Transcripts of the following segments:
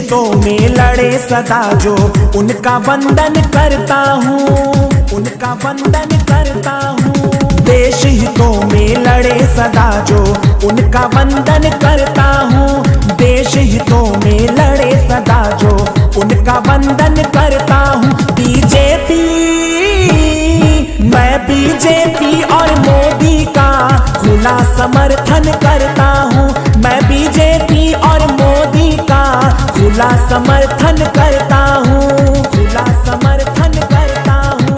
हितों में लड़े सदा जो, उनका वंदन करता हूँ, उनका वंदन करता हूँ। देश हितों में लड़े सदा जो, उनका वंदन करता हूँ। देश हितों में लड़े सदा जो, उनका वंदन करता हूँ। बीजेपी, मैं बीजेपी और मोदी का खुला समर्थन करता हूँ। मैं बीजेपी और मोदी का खुला समर्थन करता हूँ, खुला समर्थन करता हूँ।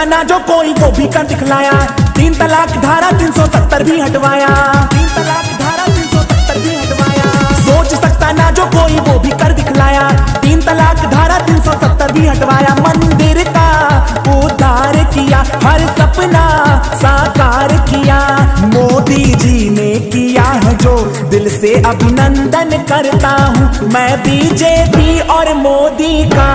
ना जो कोई वो भी कर दिखलाया, 3 तलाक धारा 370 भी हटवाया, 3 तलाक धारा 370 भी हटवाया। सोच सकता ना जो कोई वो भी कर दिखलाया, 3 तलाक धारा 370 भी हटवाया। मंदिर का उद्धार किया, हर सपना साकार किया। मोदी जी ने किया है जो, दिल से अभिनंदन करता हूँ। मैं बीजेपी और मोदी का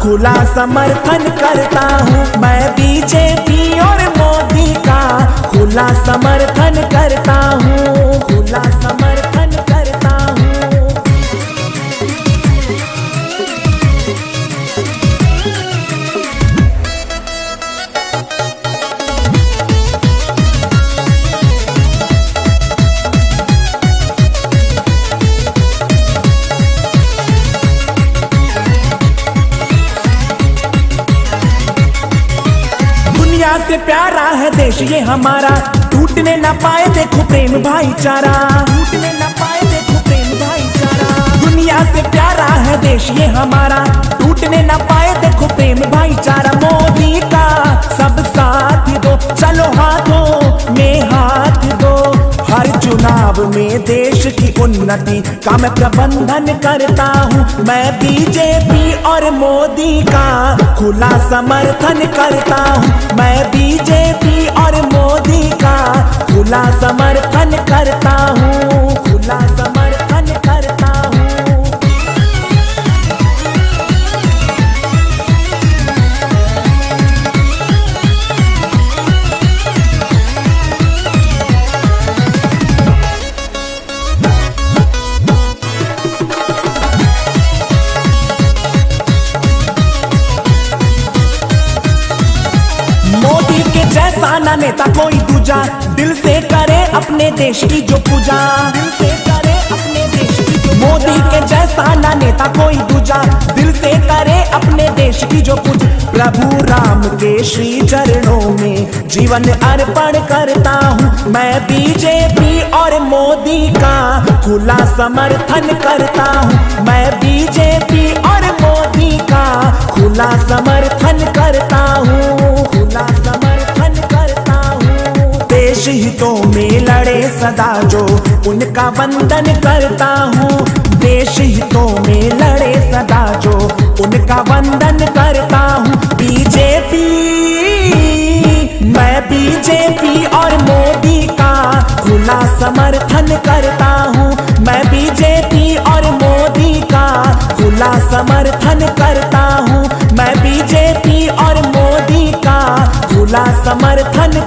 खुला समर्थन करता हूँ। मैं बीजेपी और मोदी का खुला समर्थन करता हूँ, खुला समर्थन करता हूँ। से प्यारा है देश ये हमारा, टूटने ना पाए देखो प्रेम भाईचारा, टूटने ना पाए देखो प्रेम भाईचारा। दुनिया से प्यारा है देश ये हमारा, टूटने ना पाए देखो प्रेम भाईचारा। मोदी का सब साथ दो, चलो हाथों में हाथ दो। हर चुनाव में देश की उन्नति का मैं प्रबंधन करता हूँ। मैं बीजेपी और मोदी का खुला समर्थन करता हूँ। मैं बीजेपी और मोदी का खुला समर्थन करता हूँ, खुला समर्थन करता हूँ। जैसा ना नेता कोई दूजा, दिल से करे अपने देश की जो पूजा, दिल से करे अपने देश की जो। मोदी के जैसा ना नेता कोई दूजा, दिल से करे अपने देश की जो पूजा। प्रभु राम के श्री चरणों में जीवन अर्पण करता हूँ। मैं बीजेपी और मोदी का खुला समर्थन करता हूँ। मैं बीजेपी और मोदी का खुला समर्थन करता हूँ, खुला समर्थन करता हूँ। देश हितों में लड़े सदा जो, उनका वंदन करता हूँ। देश हितों में लड़े सदा जो, उनका वंदन करता हूँ। बीजेपी, मैं बीजेपी और मोदी का खुला समर्थन करता हूँ। मैं बीजेपी और मोदी का खुला समर्थन करता हूँ। मैं बीजेपी और मोदी का खुला समर्थन